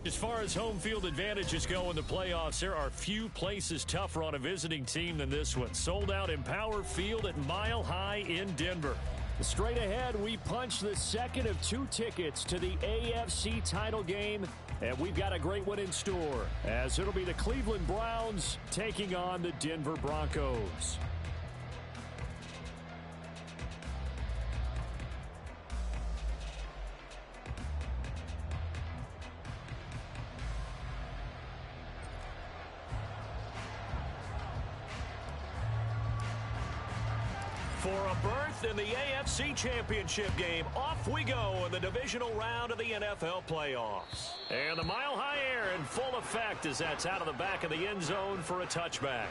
As far as home field advantages go in the playoffs, there are few places tougher on a visiting team than this one. Sold out Empower Field at Mile High in Denver. Straight ahead, we punch the second of 2 tickets to the AFC title game, and we've got a great one in store, as it'll be the Cleveland Browns taking on the Denver Broncos. For a berth in the AFC Championship game, off we go in the divisional round of the NFL playoffs. And the Mile High air in full effect as that's out of the back of the end zone for a touchback.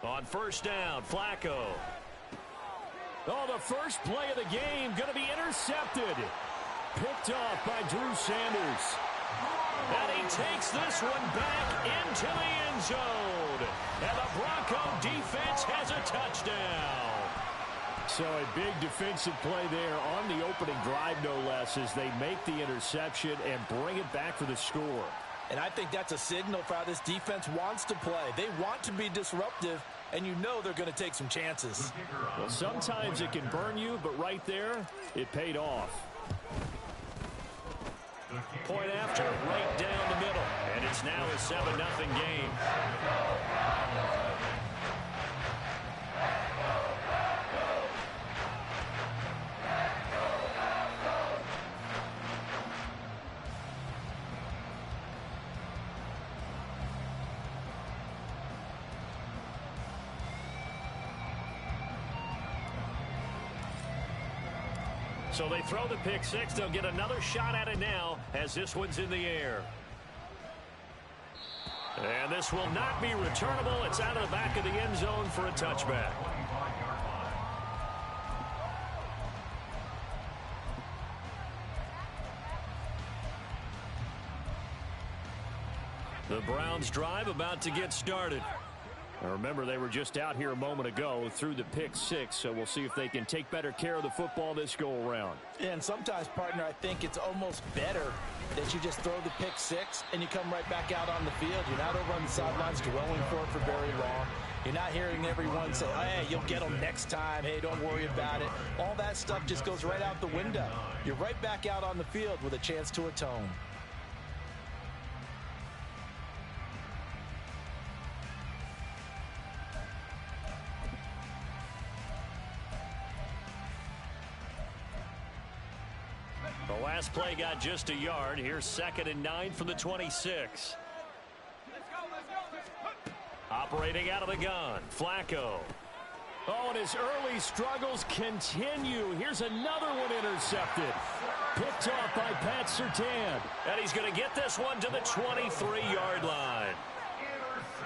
On first down, Flacco. Oh, the first play of the game going to be intercepted. Picked off by Drew Sanders. And he takes this one back into the end zone. And the Bronco defense has a touchdown. So a big defensive play there on the opening drive, no less, as they make the interception and bring it back for the score. And I think that's a signal for how this defense wants to play. They want to be disruptive, and you know they're going to take some chances. Well, sometimes it can burn you, but right there, it paid off. Point after, right down the middle. And it's now a 7-0 game. So they throw the pick six. They'll get another shot at it now as this one's in the air. And this will not be returnable. It's out of the back of the end zone for a touchback. The Browns drive about to get started. Now remember, they were just out here a moment ago through the pick six, so we'll see if they can take better care of the football this go-around. And sometimes, partner, I think it's almost better that you just throw the pick six and you come right back out on the field. You're not over on the sidelines dwelling for very long. You're not hearing everyone say, hey, you'll get them next time. Hey, don't worry about it. All that stuff just goes right out the window. You're right back out on the field with a chance to atone. The last play got just a yard. Here's 2nd and 9 from the 26. Operating out of the gun, Flacco. Oh, and his early struggles continue. Here's another one intercepted. Picked off by Pat Surtain. And he's going to get this one to the 23-yard line.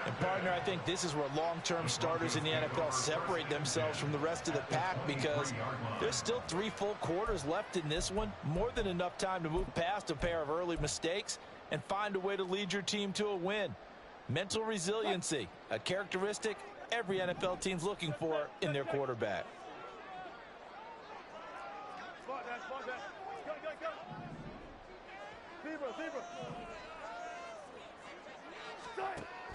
And, partner, I think this is where long-term starters in the NFL separate themselves from the rest of the pack, because there's still 3 full quarters left in this one. More than enough time to move past a pair of early mistakes and find a way to lead your team to a win. Mental resiliency, a characteristic every NFL team's looking for in their quarterback.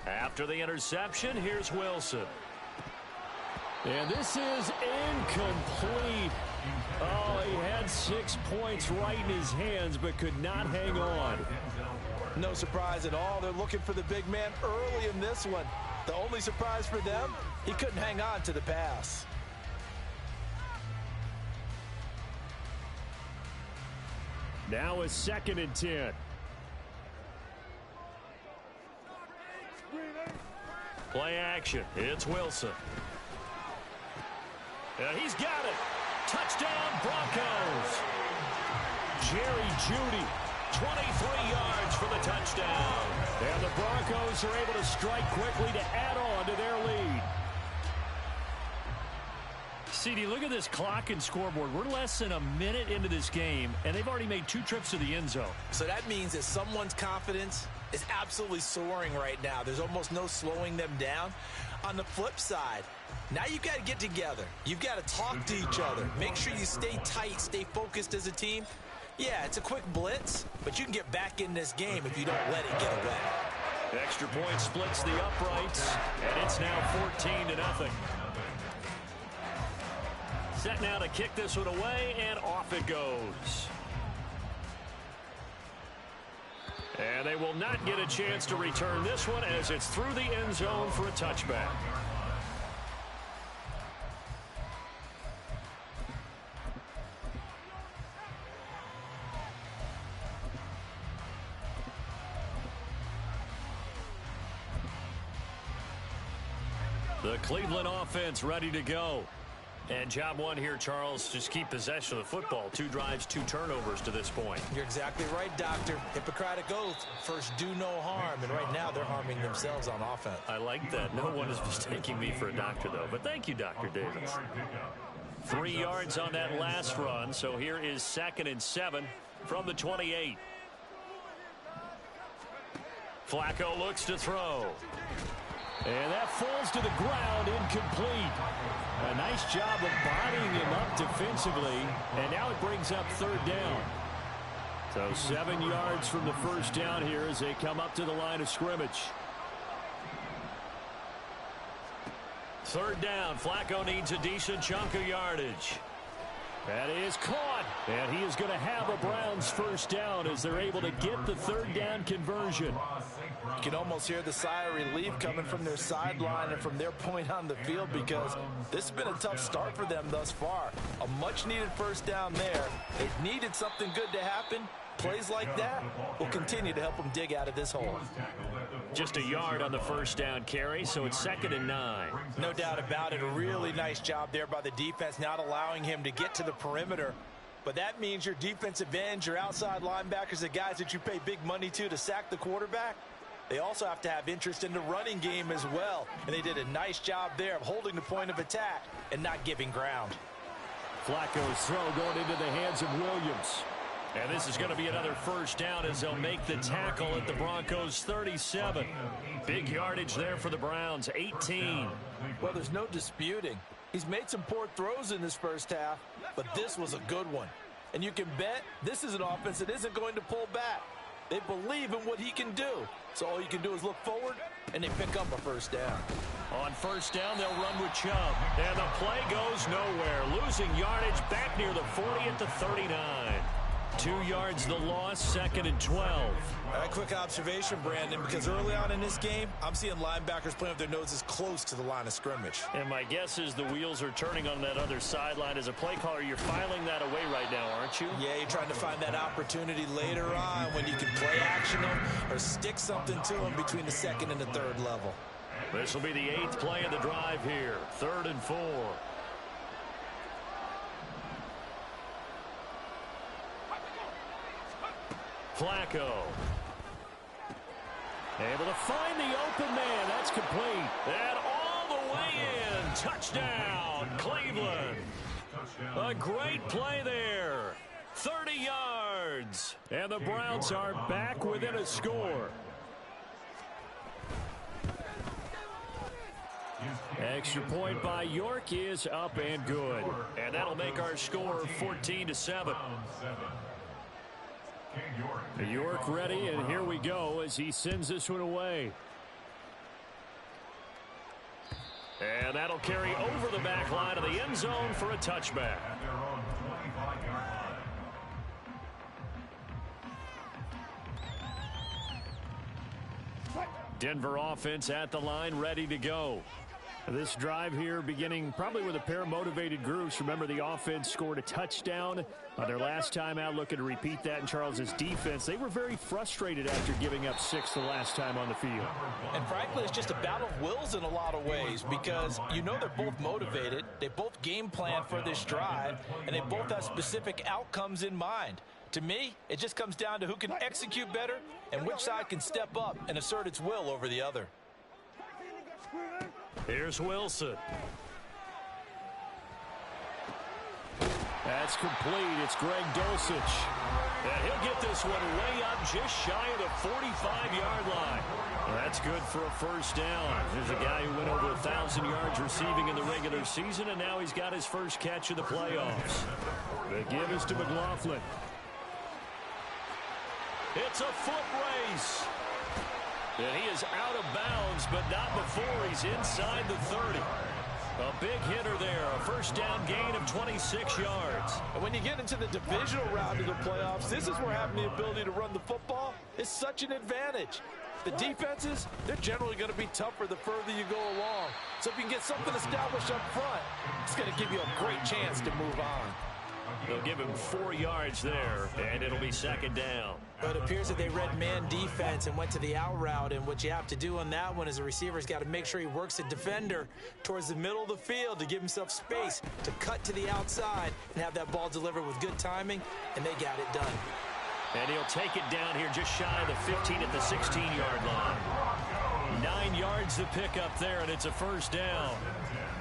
After the interception, here's Wilson. And this is incomplete. Oh, he had 6 points right in his hands, but could not hang on. No surprise at all. They're looking for the big man early in this one. The only surprise for them, he couldn't hang on to the pass. Now a 2nd and 10. Play action. It's Wilson. And he's got it. Touchdown, Broncos. Jerry Jeudy, 23 yards for the touchdown. And the Broncos are able to strike quickly to add on to their lead. CD, look at this clock and scoreboard. We're less than a minute into this game, and they've already made 2 trips to the end zone. So that means that someone's confidence is absolutely soaring right now. There's almost no slowing them down. On the flip side, now you've got to get together. You've got to talk to each other. Make sure you stay tight, stay focused as a team. Yeah, it's a quick blitz, but you can get back in this game if you don't let it get away. Extra point splits the uprights, and it's now 14-0. Set now to kick this one away, and off it goes. And they will not get a chance to return this one as it's through the end zone for a touchback. The Cleveland offense ready to go. And job one here, Charles, just keep possession of the football. 2 drives, 2 turnovers to this point. You're exactly right, Doctor. Hippocratic oath, first do no harm. And right now they're harming themselves on offense. I like that. No one is mistaking me for a doctor, though. But thank you, Dr. Davis. 3 yards on that last run. So here is 2nd and 7 from the 28. Flacco looks to throw. And that falls to the ground, incomplete. A nice job of bodying him up defensively, and now it brings up 3rd down. So 7 yards from the first down here as they come up to the line of scrimmage. 3rd down, Flacco needs a decent chunk of yardage. That is caught, and he is going to have a Browns first down as they're able to get the 3rd down conversion. You can almost hear the sigh of relief coming from their sideline and from their point on the field because this has been a tough start for them thus far. A much-needed first down there. They needed something good to happen. Plays like that will continue to help them dig out of this hole. Just a yard on the first down carry, so it's 2nd and 9. No doubt about it. A really nice job there by the defense, not allowing him to get to the perimeter. But that means your defensive ends, your outside linebackers, the guys that you pay big money to sack the quarterback, they also have to have interest in the running game as well. And they did a nice job there of holding the point of attack and not giving ground. Flacco's throw going into the hands of Williams. And this is going to be another first down as they'll make the tackle at the Broncos 37. Big yardage there for the Browns, 18. Well, there's no disputing. He's made some poor throws in this first half, but this was a good one. And you can bet this is an offense that isn't going to pull back. They believe in what he can do. So all you can do is look forward, and they pick up a first down. On first down, they'll run with Chubb. And the play goes nowhere. Losing yardage back near the 40 at the 39. 2 yards the loss, 2nd and 12. A quick observation, Brandon, because early on in this game, I'm seeing linebackers playing with their noses close to the line of scrimmage. And my guess is the wheels are turning on that other sideline. As a play caller, you're filing that away right now, aren't you? Yeah, you're trying to find that opportunity later on when you can play action them or stick something to them between the 2nd and the 3rd level. This will be the 8th play of the drive here, 3rd and 4. Flacco. Able to find the open man. That's complete. And all the way in. Touchdown, Cleveland. A great play there. 30 yards. And the Browns are back within a score. extra point by York is up and good. And that'll make our score 14-7. York ready, and here we go as he sends this one away. And that'll carry over the back line of the end zone for a touchback. Denver offense at the line, ready to go. This drive here beginning probably with a pair of motivated groups. Remember, the offense scored a touchdown their last time out, looking to repeat that in Charles's defense. They were very frustrated after giving up 6 the last time on the field. And frankly, it's just a battle of wills in a lot of ways because you know they're both motivated. They both game plan for this drive, and they both have specific outcomes in mind. To me, it just comes down to who can execute better and which side can step up and assert its will over the other. Here's Wilson. That's complete. It's Greg Dulcich. And he'll get this one way up just shy of the 45-yard line. That's good for a first down. There's a guy who went over 1,000 yards receiving in the regular season, and now he's got his first catch of the playoffs. The give is to McLaughlin. It's a foot race. And he is out of bounds, but not before he's inside the 30. A big hitter there, a first down gain of 26 yards. And when you get into the divisional round of the playoffs, this is where having the ability to run the football is such an advantage. The defenses, they're generally going to be tougher the further you go along. So if you can get something established up front, it's going to give you a great chance to move on. They'll give him 4 yards there, and it'll be second down. But it appears that they read man defense and went to the out route, and what you have to do on that one is the receiver's got to make sure he works the defender towards the middle of the field to give himself space to cut to the outside and have that ball delivered with good timing, and they got it done. And he'll take it down here just shy of the 15 at the 16-yard line. 9 yards to pick up there, and it's a first down.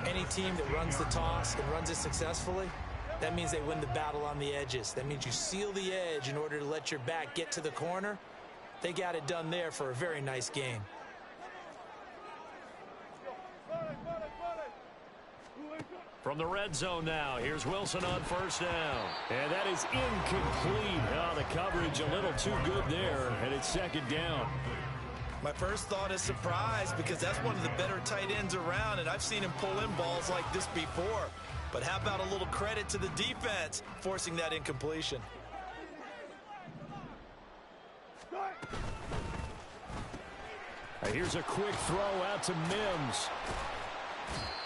Any team that runs the toss and runs it successfully, that means they win the battle on the edges. That means you seal the edge in order to let your back get to the corner. They got it done there for a very nice game. From the red zone now, here's Wilson on first down. And that is incomplete. Oh, the coverage a little too good there, and it's second down. My first thought is surprise because that's one of the better tight ends around, and I've seen him pull in balls like this before. But how about a little credit to the defense forcing that incompletion? Here's a quick throw out to Mims.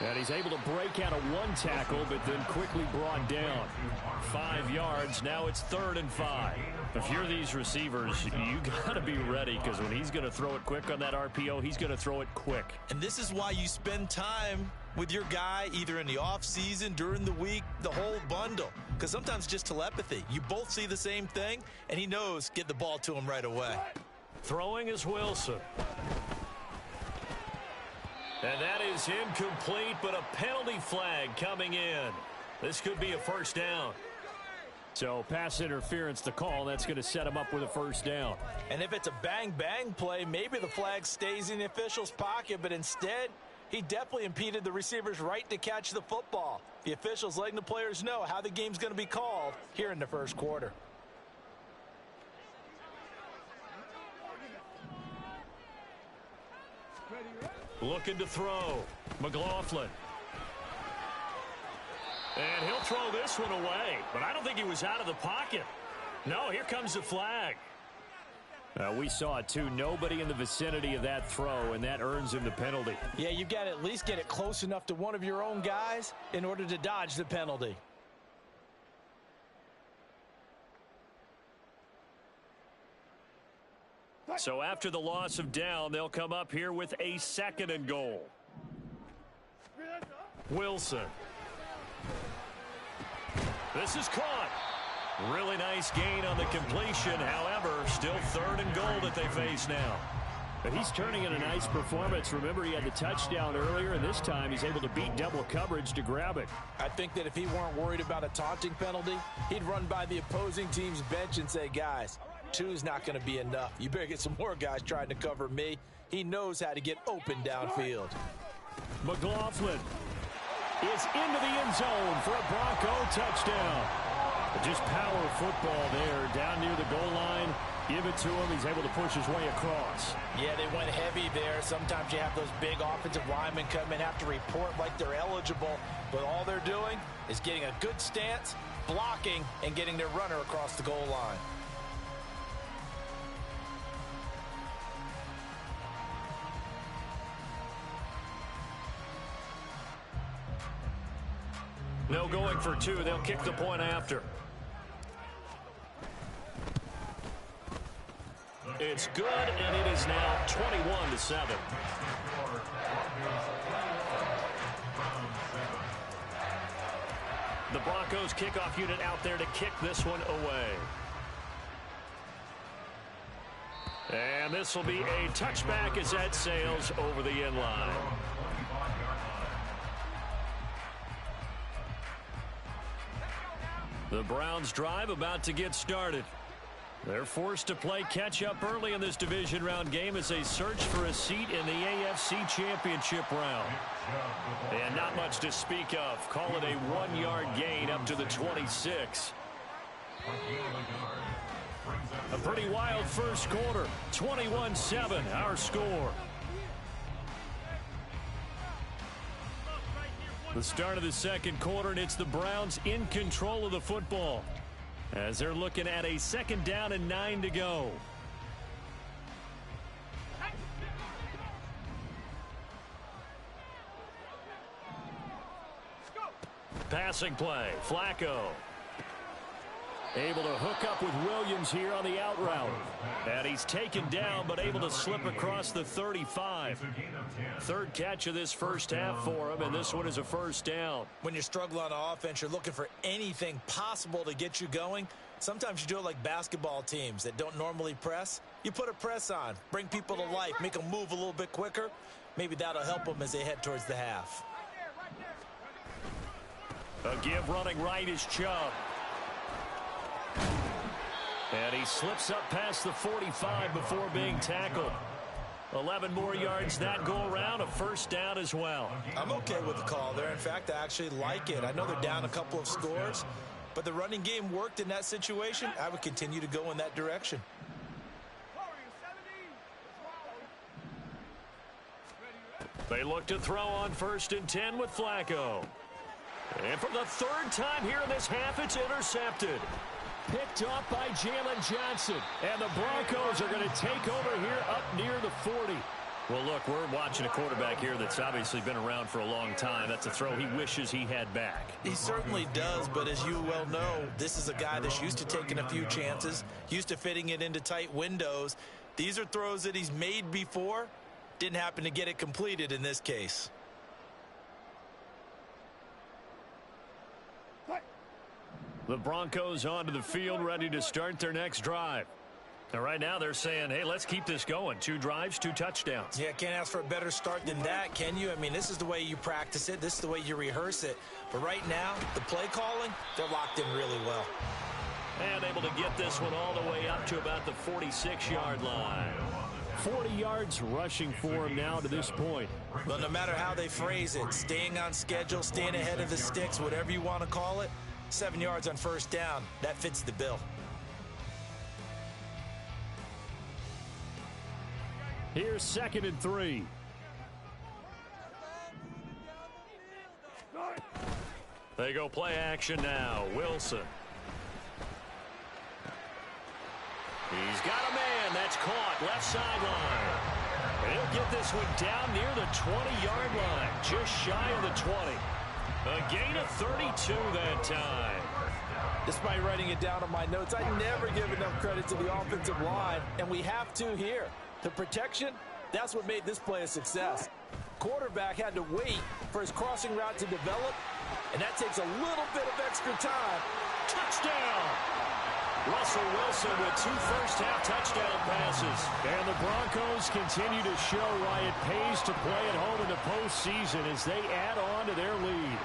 And he's able to break out of one tackle, but then quickly brought down. 5 yards. Now it's 3rd and 5. If you're these receivers, you got to be ready because when he's going to throw it quick on that RPO, he's going to throw it quick. And this is why you spend time with your guy either in the offseason, during the week, the whole bundle. Because sometimes just telepathy. You both see the same thing, and he knows get the ball to him right away. Throwing is Wilson. And that is incomplete, but a penalty flag coming in. This could be a first down. So pass interference the call. That's going to set him up with a first down. And if it's a bang-bang play, maybe the flag stays in the official's pocket, but instead, he definitely impeded the receiver's right to catch the football. The officials letting the players know how the game's going to be called here in the first quarter. Looking to throw. McLaughlin. And he'll throw this one away. But I don't think he was out of the pocket. No, here comes the flag. We saw it, too. Nobody in the vicinity of that throw, and that earns him the penalty. Yeah, you've got to at least get it close enough to one of your own guys in order to dodge the penalty. So after the loss of down, they'll come up here with a 2nd and goal. Wilson. This is caught. Really nice gain on the completion. However, still 3rd and goal that they face now. But he's turning in a nice performance. Remember, he had the touchdown earlier, and this time he's able to beat double coverage to grab it. I think that if he weren't worried about a taunting penalty, he'd run by the opposing team's bench and say, guys, 2's not going to be enough. You better get some more guys trying to cover me. He knows how to get open downfield. McLaughlin is into the end zone for a Bronco touchdown. Just power football there down near the goal line. Give it to him. He's able to push his way across. Yeah, they went heavy there. Sometimes you have those big offensive linemen come in, have to report like they're eligible. But all they're doing is getting a good stance, blocking, and getting their runner across the goal line. No going for two. They'll kick the point after. It's good, and it is now 21-7. The Broncos kickoff unit out there to kick this one away. And this will be a touchback as that sails over the end line. The Browns drive about to get started. They're forced to play catch-up early in this division round game as they search for a seat in the AFC Championship round. And not much to speak of. Call it a 1-yard gain up to the 26. A pretty wild first quarter. 21-7, our score. The start of the second quarter, and it's the Browns in control of the football as they're looking at a 2nd down and 9 to go. Passing play, Flacco. Able to hook up with Williams here on the out route. And he's taken down, but able to slip across the 35. 3rd catch of this first half for him, and this one is a first down. When you struggle on offense, you're looking for anything possible to get you going. Sometimes you do it like basketball teams that don't normally press. You put a press on, bring people to life, make them move a little bit quicker. Maybe that'll help them as they head towards the half. A give running right is Chubb. And he slips up past the 45 before being tackled. 11 more yards that go around, a first down as well. I'm okay with the call there. In fact, I actually like it. I know they're down a couple of scores, but the running game worked in that situation. I would continue to go in that direction. They look to throw on 1st and 10 with Flacco. And for the 3rd time here in this half, it's intercepted. Picked off by Jalen Johnson. And the Broncos are going to take over here up near the 40. Well, look, we're watching a quarterback here that's obviously been around for a long time. That's a throw he wishes he had back. He certainly does, but as you well know, this is a guy that's used to taking a few chances, used to fitting it into tight windows. These are throws that he's made before. Didn't happen to get it completed in this case. The Broncos onto the field, ready to start their next drive. And right now they're saying, hey, let's keep this going. 2 drives, 2 touchdowns. Yeah, can't ask for a better start than that, can you? I mean, this is the way you practice it. This is the way you rehearse it. But right now, the play calling, they're locked in really well. And able to get this one all the way up to about the 46-yard line. 40 yards rushing for him now to this point. Well, no matter how they phrase it, staying on schedule, staying ahead of the sticks, whatever you want to call it, 7 yards on first down, that fits the bill. Here's 2nd and 3. They go play action now. Wilson. He's got a man. That's caught. Left sideline. And he'll get this one down near the 20-yard line. Just shy of the 20. A gain of 32 that time. Despite writing it down on my notes, I never give enough credit to the offensive line, and we have to here. The protection, that's what made this play a success. Quarterback had to wait for his crossing route to develop, and that takes a little bit of extra time. Touchdown! Russell Wilson with 2 first-half touchdown passes. And the Broncos continue to show why it pays to play at home in the postseason as they add on to their lead.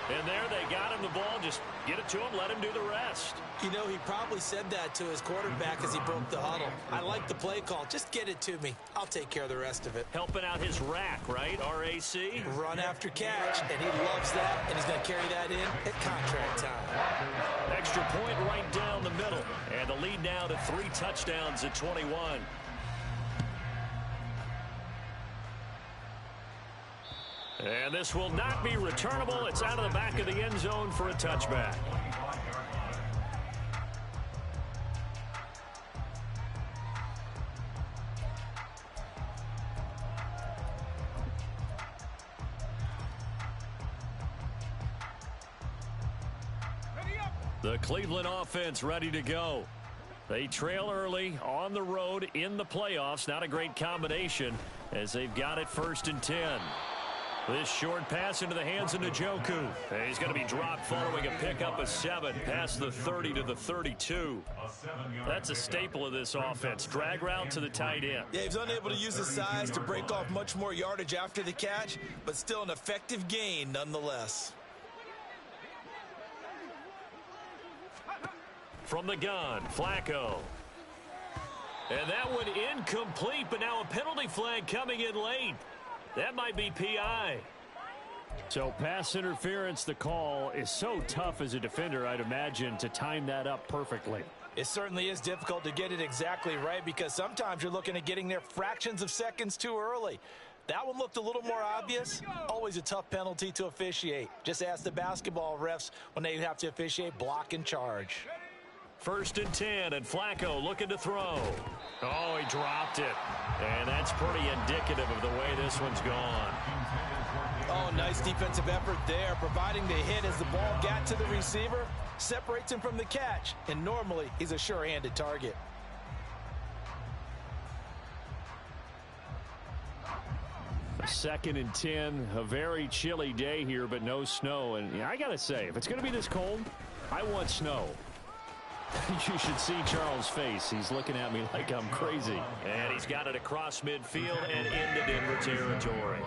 And there they got him the ball. Just get it to him, let him do the rest. You know, he probably said that to his quarterback as he broke the huddle. I like the play call. Just get it to me. I'll take care of the rest of it. Helping out his rack, right? RAC? Run after catch, and he loves that, and he's going to carry that in at contract time. Extra point right down the middle. And the lead now to 3 touchdowns at 21. And this will not be returnable. It's out of the back of the end zone for a touchback. The Cleveland offense ready to go. They trail early on the road in the playoffs. Not a great combination as they've got it 1st and 10. This short pass into the hands of Njoku. He's going to be dropped following a pickup of 7 past the 30 to the 32. That's a staple of this offense. Drag route to the tight end. Yeah, he was unable to use his size to break off much more yardage after the catch, but still an effective gain nonetheless. From the gun, Flacco. And that one incomplete, but now a penalty flag coming in late. That might be PI. So pass interference, the call is so tough as a defender, I'd imagine, to time that up perfectly. It certainly is difficult to get it exactly right because sometimes you're looking at getting there fractions of seconds too early. That one looked a little more obvious. Always a tough penalty to officiate. Just ask the basketball refs when they have to officiate block and charge. 1st and 10, and Flacco looking to throw. Oh, he dropped it. And that's pretty indicative of the way this one's gone. Oh, nice defensive effort there, providing the hit as the ball got to the receiver, separates him from the catch, and normally he's a sure-handed target. Second and 10, a very chilly day here, but no snow. And I got to say, if it's going to be this cold, I want snow. You should see Charles' face. He's looking at me like I'm crazy. And he's got it across midfield and into Denver territory.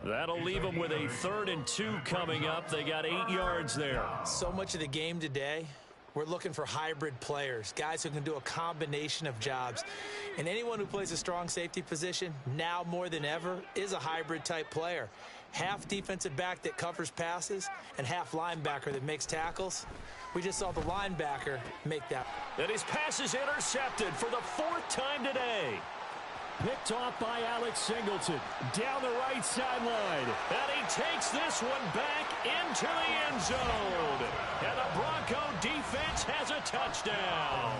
That'll leave them with a 3rd and 2 coming up. They got 8 yards there. So much of the game today, we're looking for hybrid players, guys who can do a combination of jobs. And anyone who plays a strong safety position, now more than ever, is a hybrid type player. Half defensive back that covers passes and half linebacker that makes tackles. We just saw the linebacker make that. And his pass is intercepted for the 4th time today. Picked off by Alex Singleton down the right sideline. And he takes this one back into the end zone. And the Bronco defense has a touchdown.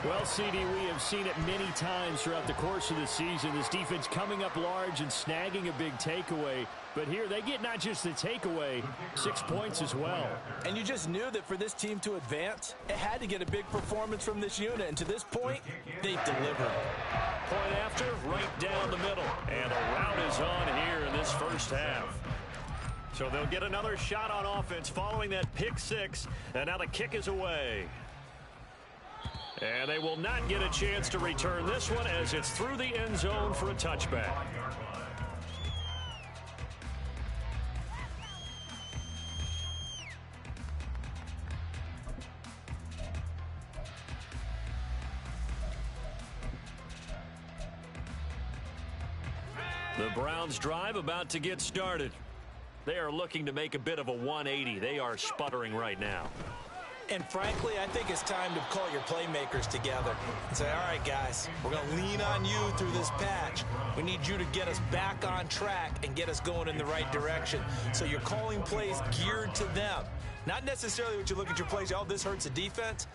Well, CD, we have seen it many times throughout the course of the season. This defense coming up large and snagging a big takeaway. But here they get not just the takeaway, 6 points as well. And you just knew that for this team to advance, it had to get a big performance from this unit. And to this point, they've delivered. Point after, right down the middle. And the route is on here in this first half. So they'll get another shot on offense following that pick 6. And now the kick is away. And they will not get a chance to return this one as it's through the end zone for a touchback. The Browns drive about to get started. They are looking to make a bit of a 180. They are sputtering right now. And frankly, I think it's time to call your playmakers together and say, all right, guys, we're going to lean on you through this patch. We need you to get us back on track and get us going in the right direction. So you're calling plays geared to them. Not necessarily what you look at your plays, oh, this hurts the defense.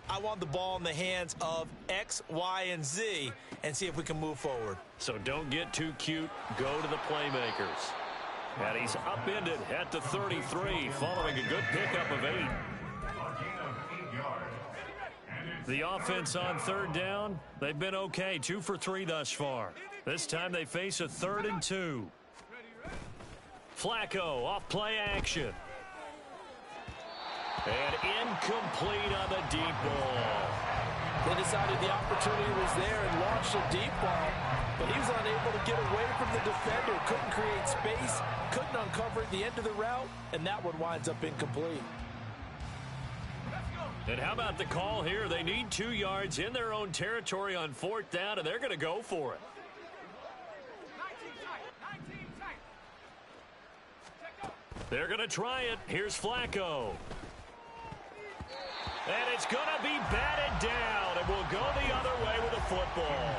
I want the ball in the hands of X, Y, and Z and see if we can move forward. So don't get too cute. Go to the playmakers. And he's upended at the 33 following a good pickup of 8. The offense on 3rd down, they've been okay. 2 for 3 thus far. This time they face a 3rd and 2. Flacco off play action. And incomplete on the deep ball. They decided the opportunity was there and launched a deep ball. but he was unable to get away from the defender. Couldn't create space, couldn't uncover at the end of the route, and that one winds up incomplete. And how about the call here? They need 2 yards in their own territory on 4th down, and they're going to go for it. They're going to try it. Here's Flacco. And it's going to be batted down, and we'll go the other way with the football.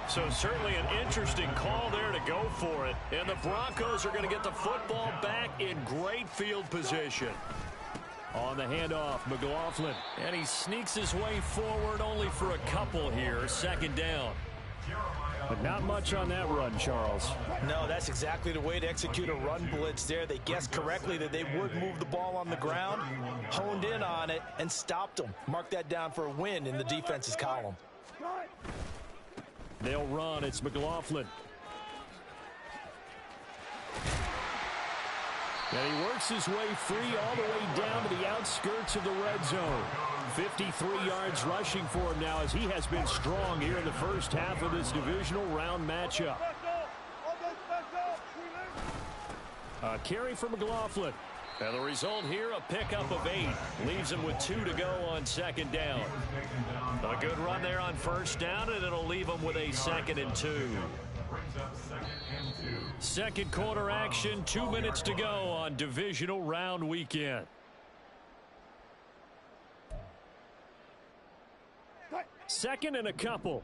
So certainly an interesting call there to go for it. And the Broncos are going to get the football back in great field position. On the handoff, McLaughlin. And he sneaks his way forward only for a couple here. 2nd down. But not much on that run, Charles. No, that's exactly the way to execute a run blitz there. They guessed correctly that they would move the ball on the ground, honed in on it, and stopped them. Mark that down for a win in the defense's column. They'll run. It's McLaughlin. And he works his way free all the way down to the outskirts of the red zone. 53 yards rushing for him now as he has been strong here in the first half of this divisional round matchup. A carry for McLaughlin. And the result here, a pickup of 8. Leaves him with 2 to go on 2nd down. A good run there on 1st down, and it'll leave him with a 2nd and 2. Second quarter action, 2 minutes to go on divisional round weekend. Second and a couple.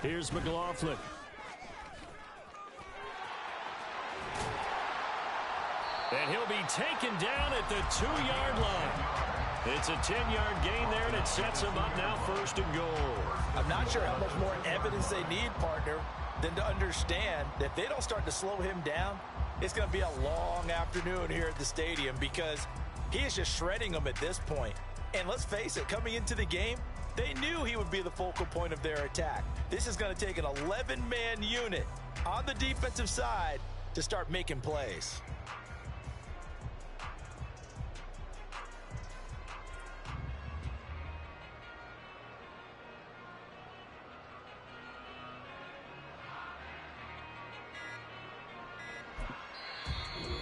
Here's McLaughlin. And he'll be taken down at the 2-yard line. It's a 10-yard gain there, and it sets him up now 1st and goal. I'm not sure how much more evidence they need, partner, than to understand that if they don't start to slow him down, it's going to be a long afternoon here at the stadium because he is just shredding them at this point. And let's face it, coming into the game, they knew he would be the focal point of their attack. This is going to take an 11-man unit on the defensive side to start making plays.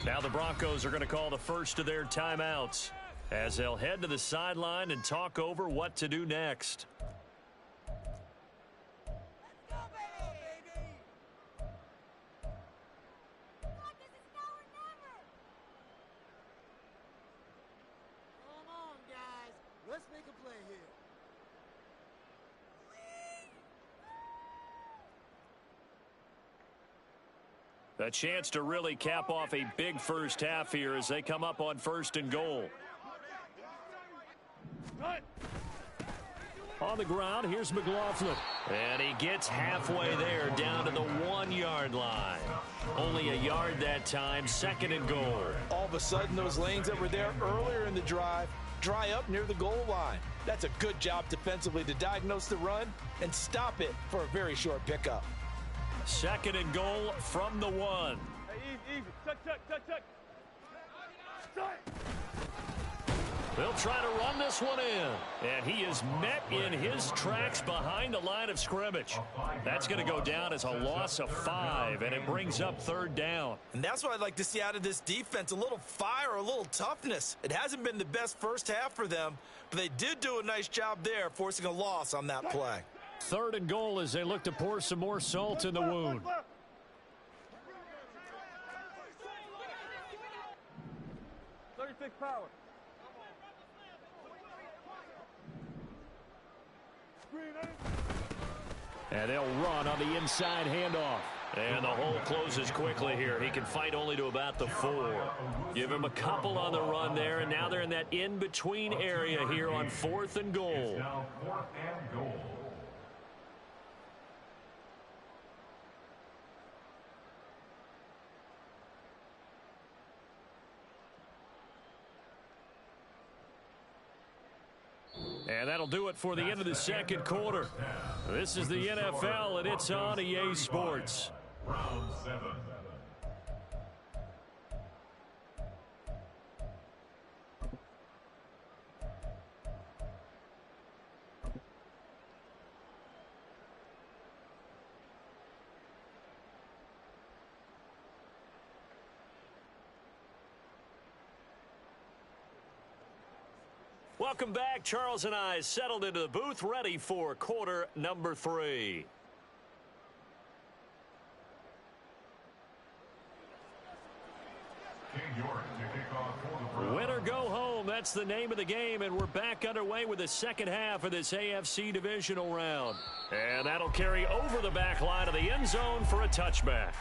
Now the Broncos are going to call the first of their timeouts as they'll head to the sideline and talk over what to do next. A chance to really cap off a big first half here as they come up on 1st and goal. On the ground, here's McLaughlin. And he gets halfway there down to the 1-yard line. Only a yard that time, 2nd and goal. All of a sudden, those lanes that were there earlier in the drive dry up near the goal line. That's a good job defensively to diagnose the run and stop it for a very short pickup. 2nd and goal from the 1. Hey, easy. Check. They'll try to run this one in. And he is met in his tracks behind the line of scrimmage. That's going to go down as a loss of 5, and it brings up 3rd down. And that's what I'd like to see out of this defense, a little fire, a little toughness. It hasn't been the best first half for them, but they did do a nice job there, forcing a loss on that play. 3rd and goal as they look to pour some more salt in the wound. 36 power. And they'll run on the inside handoff. And the hole closes quickly here. He can fight only to about the 4. Give him a couple on the run there, and now they're in that in-between area here on 4th and goal. And that'll do it for the end of the second quarter. This is the NFL, and it's on EA Sports. Round 7. Welcome back. Charles and I settled into the booth, ready for quarter number 3. Win or go home, that's the name of the game, and we're back underway with the second half of this AFC Divisional round. And that'll carry over the back line of the end zone for a touchback.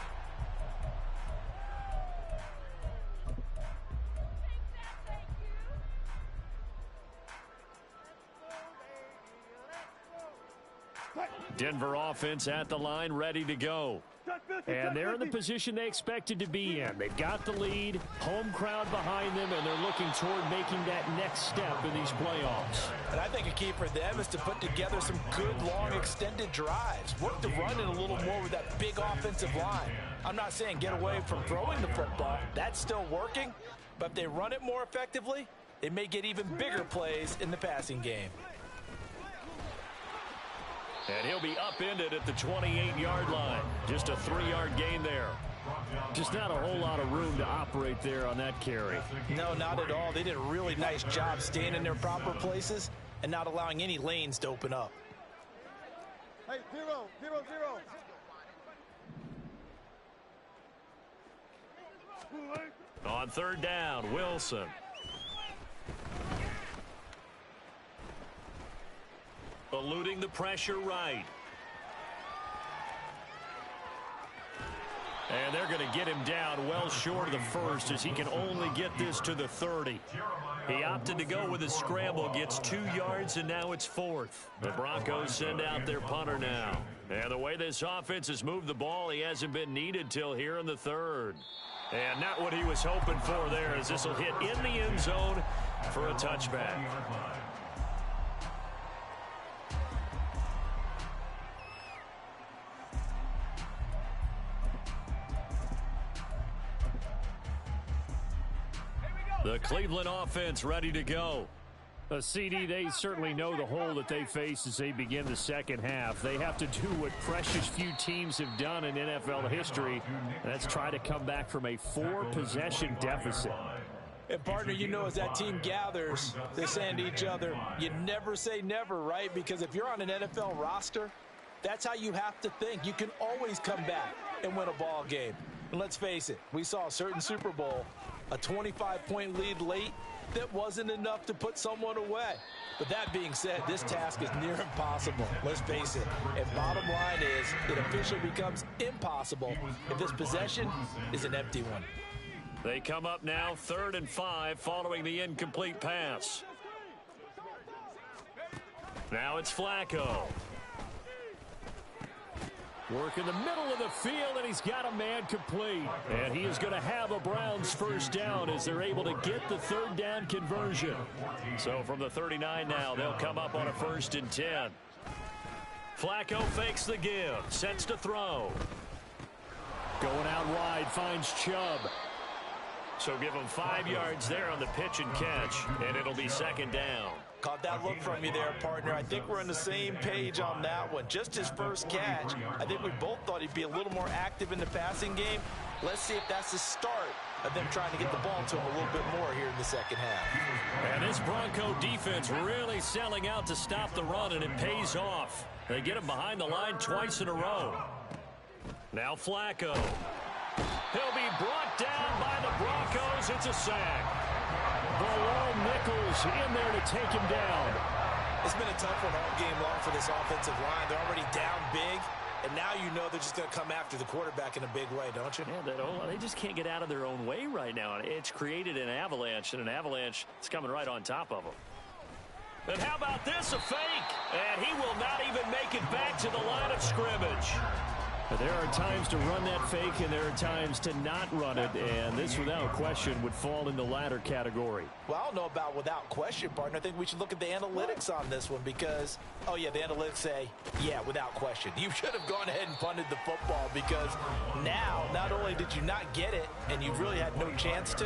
Denver offense at the line, ready to go. And they're in the position they expected to be in. They've got the lead, home crowd behind them, and they're looking toward making that next step in these playoffs. And I think a key for them is to put together some good, long, extended drives. Work the run in a little more with that big offensive line. I'm not saying get away from throwing the football. That's still working. But if they run it more effectively, they may get even bigger plays in the passing game. And he'll be upended at the 28-yard line. Just a 3-yard gain there. Just not a whole lot of room to operate there on that carry. No, not at all. They did a really nice job staying in their proper places and not allowing any lanes to open up. Hey, 0, 0, 0. On third down, Wilson. Eluding the pressure right. And they're going to get him down well short of the first as he can only get this to the 30. He opted to go with a scramble, gets 2 yards, and now it's 4th. The Broncos send out their punter now. And the way this offense has moved the ball, he hasn't been needed till here in the 3rd. And not what he was hoping for there, as this will hit in the end zone for a touchback. The Cleveland offense ready to go. CD, they certainly know the hole that they face as they begin the second half. They have to do what precious few teams have done in NFL history. That's try to come back from a 4-possession deficit. And, partner, you know, as that team gathers, they're saying to each other, you never say never, right? Because if you're on an NFL roster, that's how you have to think. You can always come back and win a ball game. And let's face it, we saw a certain Super Bowl, a 25-point lead late, that wasn't enough to put someone away. But that being said, this task is near impossible. Let's face it. And bottom line is, it officially becomes impossible if this possession is an empty one. They come up now 3rd and 5 following the incomplete pass. Now it's Flacco. Work in the middle of the field, and he's got a man complete. And he is going to have a Browns first down as they're able to get the 3rd down conversion. So from the 39 now, they'll come up on a 1st and 10. Flacco fakes the give, sets to throw. Going out wide, finds Chubb. So give him 5 yards there on the pitch and catch, and it'll be 2nd down. Caught that look from you there, partner. I think we're on the same page on that one. Just his first catch. I think we both thought he'd be a little more active in the passing game. Let's see if that's the start of them trying to get the ball to him a little bit more here in the second half. And this Bronco defense really selling out to stop the run, and it pays off. They get him behind the line twice in a row. Now Flacco. He'll be brought down by the Broncos. It's a sack. Lone Nichols in there to take him down. It's been a tough one all game long for this offensive line. They're already down big, and now you know they're just going to come after the quarterback in a big way, don't you? Yeah, they just can't get out of their own way right now. It's created an avalanche, and an avalanche is coming right on top of them. And how about this, a fake? And he will not even make it back to the line of scrimmage. There are times to run that fake, and there are times to not run it, and this, without question, would fall in the latter category. Well, I don't know about without question, partner. I think we should look at the analytics on this one because, oh, yeah, the analytics say, yeah, without question. You should have gone ahead and punted the football because now, not only did you not get it, and you really had no chance to,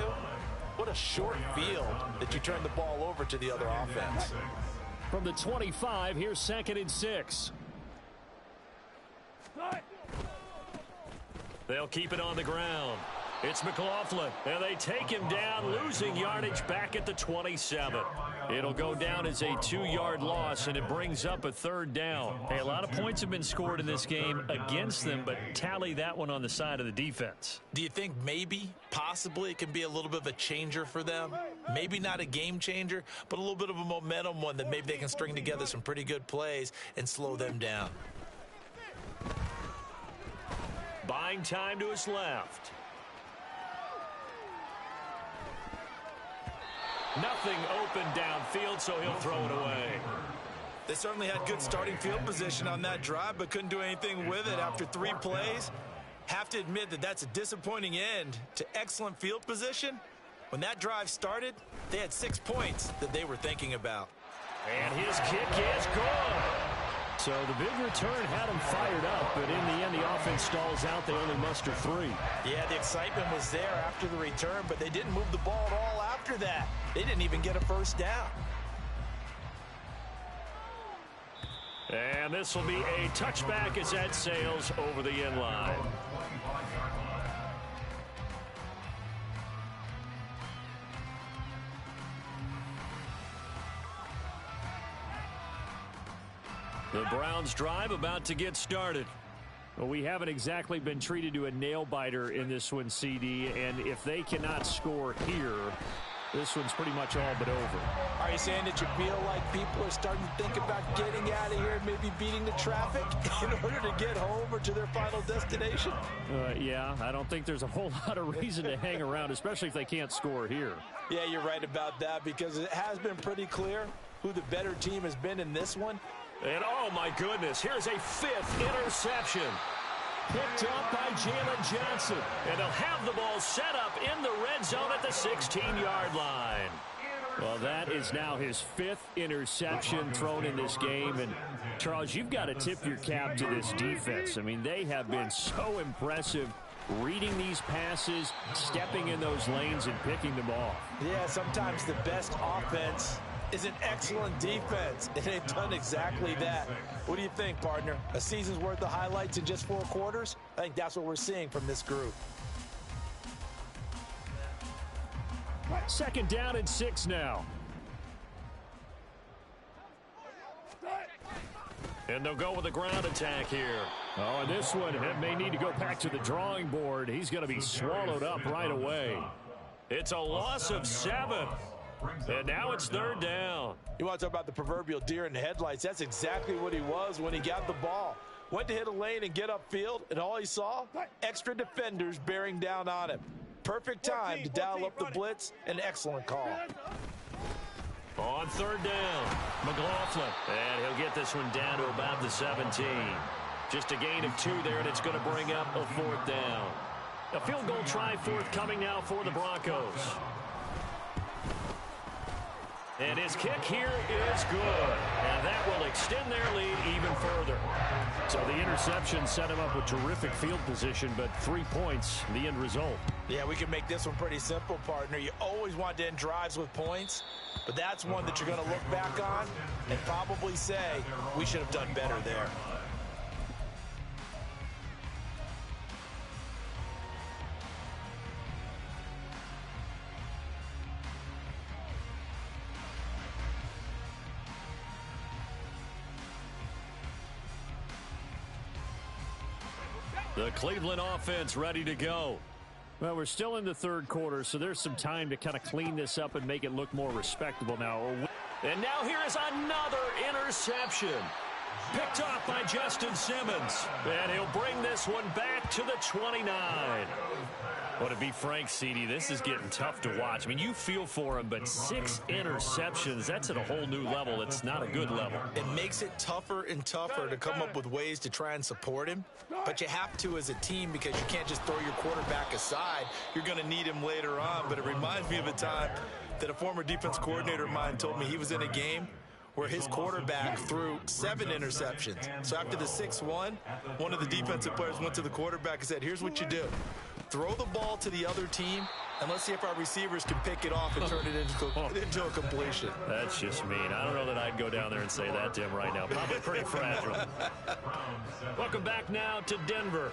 what a short field that you turned the ball over to the other offense. From the 25, here's 2nd and 6. They'll keep it on the ground. It's McLaughlin, and they take him down, losing yardage back at the 27. It'll go down as a 2-yard loss, and it brings up a 3rd down. Hey, a lot of points have been scored in this game against them, but tally that one on the side of the defense. Do you think maybe, possibly, it can be a little bit of a changer for them? Maybe not a game changer, but a little bit of a momentum one that maybe they can string together some pretty good plays and slow them down. Buying time to his left. Nothing open downfield, so he'll throw it away. They certainly had good starting field position on that drive, but couldn't do anything with it after 3 plays. Have to admit that that's a disappointing end to excellent field position. When that drive started, they had 6 points that they were thinking about. And his kick is good. So the big return had him fired up, but in the end, the offense stalls out. They only muster 3. Yeah, the excitement was there after the return, but they didn't move the ball at all after that. They didn't even get a first down. And this will be a touchback as that sails over the end line. The Browns drive about to get started. Well, we haven't exactly been treated to a nail-biter in this one, CD, and if they cannot score here, this one's pretty much all but over. Are you saying that you feel like people are starting to think about getting out of here and maybe beating the traffic in order to get home or to their final destination? Yeah, I don't think there's a whole lot of reason to hang around, especially if they can't score here. Yeah, you're right about that, because it has been pretty clear who the better team has been in this one. And oh my goodness, here's a 5th interception. Picked up by Jalen Johnson. And they'll have the ball set up in the red zone at the 16-yard line. Well, that is now his 5th interception thrown in this game. And, Charles, you've got to tip your cap to this defense. I mean, they have been so impressive reading these passes, stepping in those lanes, and picking them off. Yeah, sometimes the best offense is an excellent defense, and they've done exactly that. What do you think, partner? A season's worth of highlights in just 4 quarters? I think that's what we're seeing from this group. 2nd down and 6 now. And they'll go with a ground attack here. Oh, and this one may need to go back to the drawing board. He's going to be swallowed up right away. It's a loss of 7. And now it's 3rd down. You want to talk about the proverbial deer in the headlights? That's exactly what he was when he got the ball. Went to hit a lane and get upfield, and all he saw? Extra defenders bearing down on him. Perfect time to dial up the blitz. An excellent call. On 3rd down, McLaughlin. And he'll get this one down to about the 17. Just a gain of 2 there, and it's going to bring up a 4th down. A field goal try forthcoming now for the Broncos. And his kick here is good. And that will extend their lead even further. So the interception set him up with terrific field position, but 3 points, the end result. Yeah, we can make this one pretty simple, partner. You always want to end drives with points, but that's one that you're going to look back on and probably say, we should have done better there. The Cleveland offense ready to go. Well, we're still in the 3rd quarter, so there's some time to kind of clean this up and make it look more respectable now. And now here is another interception. Picked off by Justin Simmons. And he'll bring this one back to the 29. Well, to be frank, CD, this is getting tough to watch. I mean, you feel for him, but 6 interceptions, that's at a whole new level. It's not a good level. It makes it tougher and tougher to come up with ways to try and support him. But you have to as a team, because you can't just throw your quarterback aside. You're going to need him later on. But it reminds me of a time that a former defense coordinator of mine told me he was in a game where his quarterback threw 7 interceptions. So after the 6-1, one of the defensive players went to the quarterback and said, here's what you do. Throw the ball to the other team, and let's see if our receivers can pick it off and turn it into a completion. That's just mean. I don't know that I'd go down there and say that to him right now. Probably pretty fragile. Welcome back now to Denver.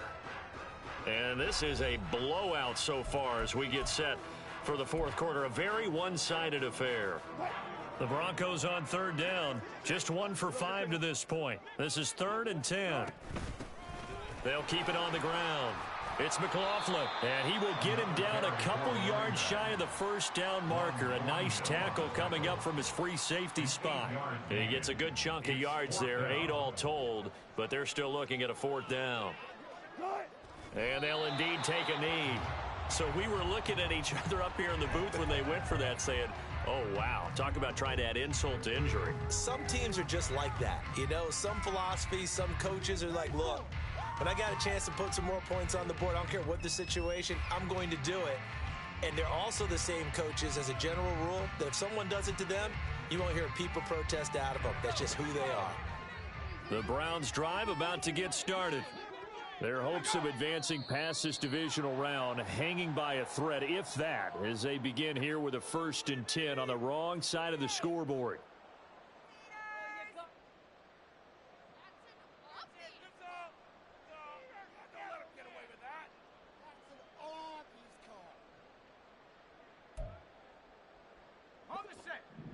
And this is a blowout so far as we get set for the fourth quarter. A very one-sided affair. The Broncos on third down. Just 1 for 5 to this point. This is 3rd and 10. They'll keep it on the ground. It's McLaughlin, and he will get him down a couple yards shy of the first down marker. A nice tackle coming up from his free safety spot. He gets a good chunk of yards there, 8 all told, but they're still looking at a 4th down. And they'll indeed take a knee. So we were looking at each other up here in the booth when they went for that, saying, oh, wow, talk about trying to add insult to injury. Some teams are just like that. You know, some philosophies, some coaches are like, look, when I got a chance to put some more points on the board, I don't care what the situation, I'm going to do it. And they're also the same coaches as a general rule that if someone does it to them, you won't hear people protest out of them. That's just who they are. The Browns drive about to get started. Their hopes of advancing past this divisional round hanging by a thread, if that, as they begin here with a 1st and 10 on the wrong side of the scoreboard.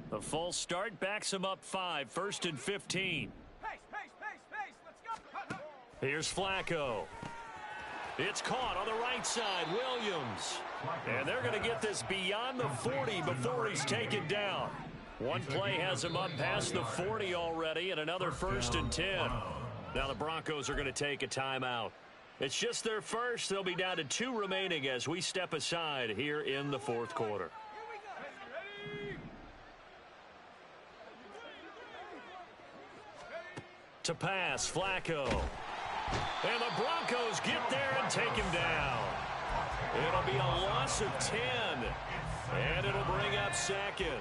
The false start backs him up 5, 1st and 15. Here's Flacco. It's caught on the right side, Williams. And they're going to get this beyond the 40 before he's taken down. One play has him up past the 40 already, and another 1st and 10. Now the Broncos are going to take a timeout. It's just their first. They'll be down to 2 remaining as we step aside here in the fourth quarter. To pass, Flacco. And the Broncos get there and take him down. It'll be a loss of 10. And it'll bring up 2nd.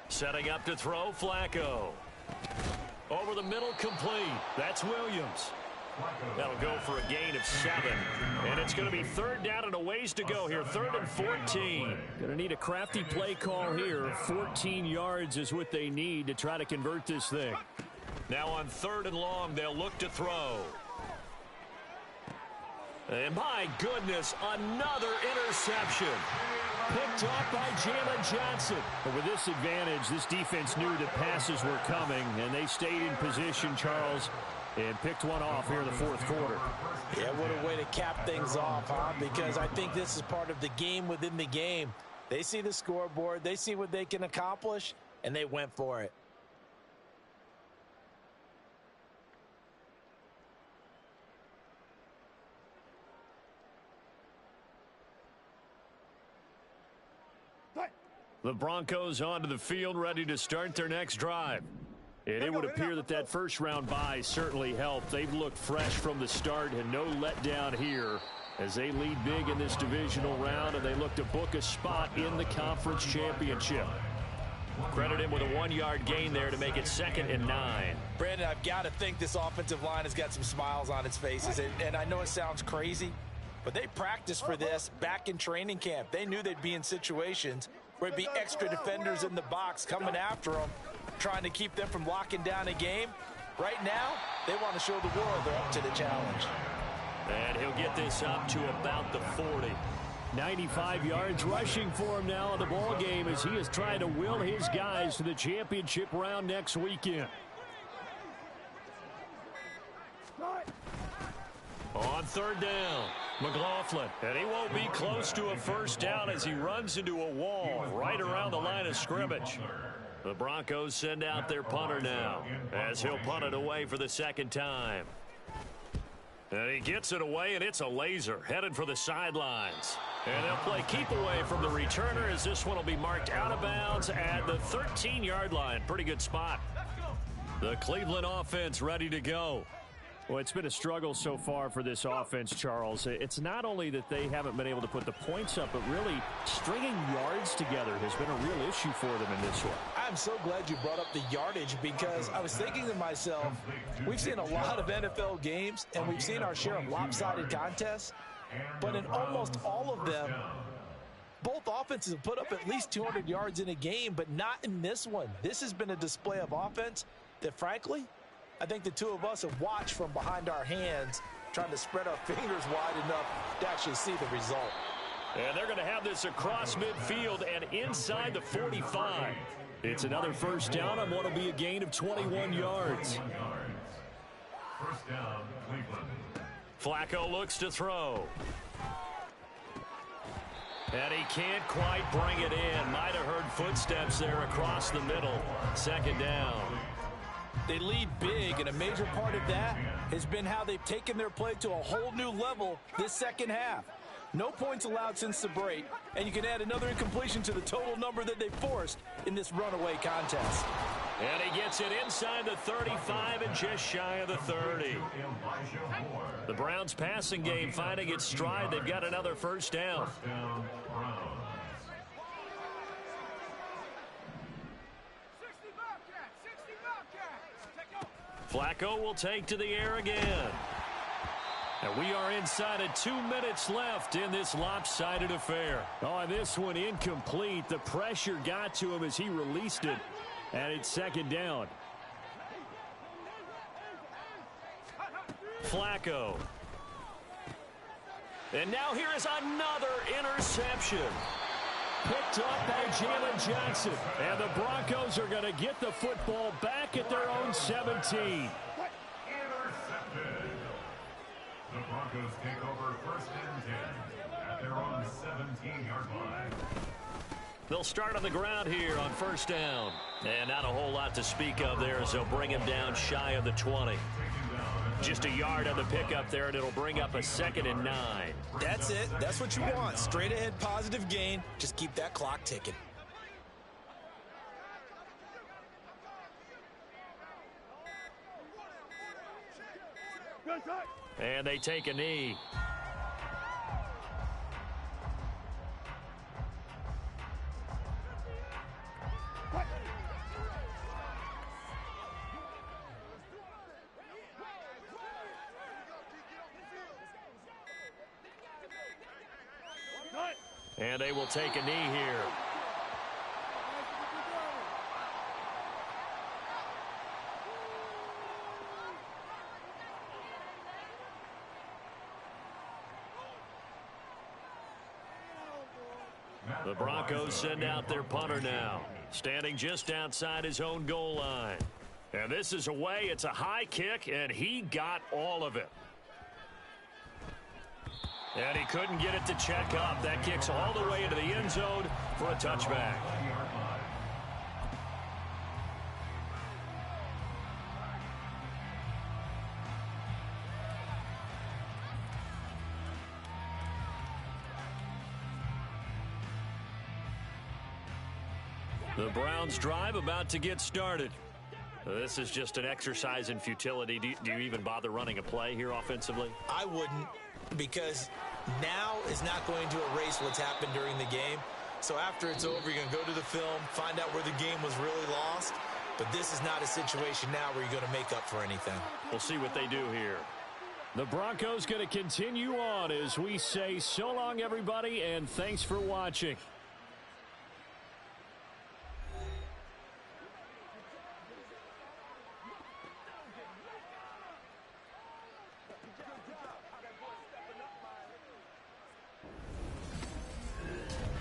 Setting up to throw, Flacco. Over the middle, complete. That's Williams. That'll go for a gain of 7. And it's going to be 3rd down and a ways to go here. 3rd and 14. Going to need a crafty play call here. 14 yards is what they need to try to convert this thing. Now on 3rd and long, they'll look to throw. And my goodness, another interception. Picked off by Jalen Johnson. But with this advantage, this defense knew that passes were coming, and they stayed in position, Charles, and picked one off here in the fourth quarter. Yeah, what a way to cap things off, huh? Because I think this is part of the game within the game. They see the scoreboard, they see what they can accomplish, and they went for it. The Broncos onto the field, ready to start their next drive. And it would appear that that first round bye certainly helped. They've looked fresh from the start and no letdown here as they lead big in this divisional round, and they look to book a spot in the conference championship. Credit him with a 1-yard gain there to make it 2nd and 9. Brandon, I've got to think this offensive line has got some smiles on its faces. And I know it sounds crazy, but they practiced for this back in training camp. They knew they'd be in situations where it'd be extra defenders in the box coming after them, trying to keep them from locking down a game. Right now, they want to show the world they're up to the challenge. And he'll get this up to about the 40. 95 yards rushing for him now in the ball game as he is trying to will his guys to the championship round next weekend. On 3rd down, McLaughlin, and he won't be close to a first down as he runs into a wall right around the line of scrimmage. The Broncos send out their punter now as he'll punt it away for the 2nd time. And he gets it away, and it's a laser headed for the sidelines. And they'll play keep away from the returner as this one will be marked out of bounds at the 13-yard line. Pretty good spot. The Cleveland offense ready to go. Well, it's been a struggle so far for this offense, Charles. It's not only that they haven't been able to put the points up, but really stringing yards together has been a real issue for them in this one. I'm so glad you brought up the yardage because I was thinking to myself, we've seen a lot of NFL games and we've seen our share of lopsided contests, but in almost all of them, both offenses have put up at least 200 yards in a game, but not in this one. This has been a display of offense that, frankly, I think the two of us have watched from behind our hands, trying to spread our fingers wide enough to actually see the result. And they're going to have this across midfield and inside the 45. It's another first down on what will be a gain of 21 yards. First down, Cleveland. Flacco looks to throw. And he can't quite bring it in. Might have heard footsteps there across the middle. Second down. They lead big, and a major part of that has been how they've taken their play to a whole new level this second half. No points allowed since the break, and you can add another incompletion to the total number that they forced in this runaway contest. And he gets it inside the 35 and just shy of the 30. The Browns passing game finding its stride. They've got another first down. Flacco will take to the air again. And we are inside of 2 minutes left in this lopsided affair. Oh, and this one incomplete. The pressure got to him as he released it. And it's second down. Flacco. And now here is another interception. Picked up by Jalen Johnson. And the Broncos are going to get the football back at their own 17. Intercepted. The Broncos take over first and 10 at their own 17-yard line. They'll start on the ground here on first down. And not a whole lot to speak of there as they'll bring him down shy of the 20. Just a yard on the pickup there, and it'll bring up a 2nd and 9. That's it. That's what you want. Straight ahead positive gain. Just keep that clock ticking. And they take a knee. And they will take a knee here. The Broncos send out their punter now, standing just outside his own goal line. And this is away. It's a high kick, and he got all of it. And he couldn't get it to check up. That kicks all the way into the end zone for a touchback. The Browns drive about to get started. This is just an exercise in futility. Do you even bother running a play here offensively? I wouldn't, because now is not going to erase what's happened during the game. So after it's over, you're going to go to the film, find out where the game was really lost. But this is not a situation now where you're going to make up for anything. We'll see what they do here. The Broncos going to continue on as we say so long, everybody, and thanks for watching.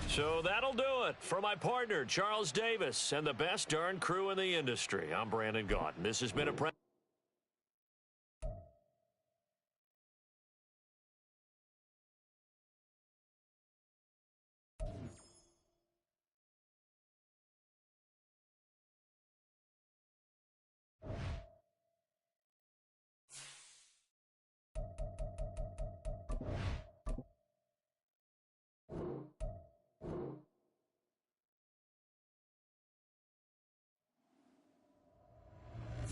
So that'll do it for my partner, Charles Davis, and the best darn crew in the industry. I'm Brandon Gaudin. This has been a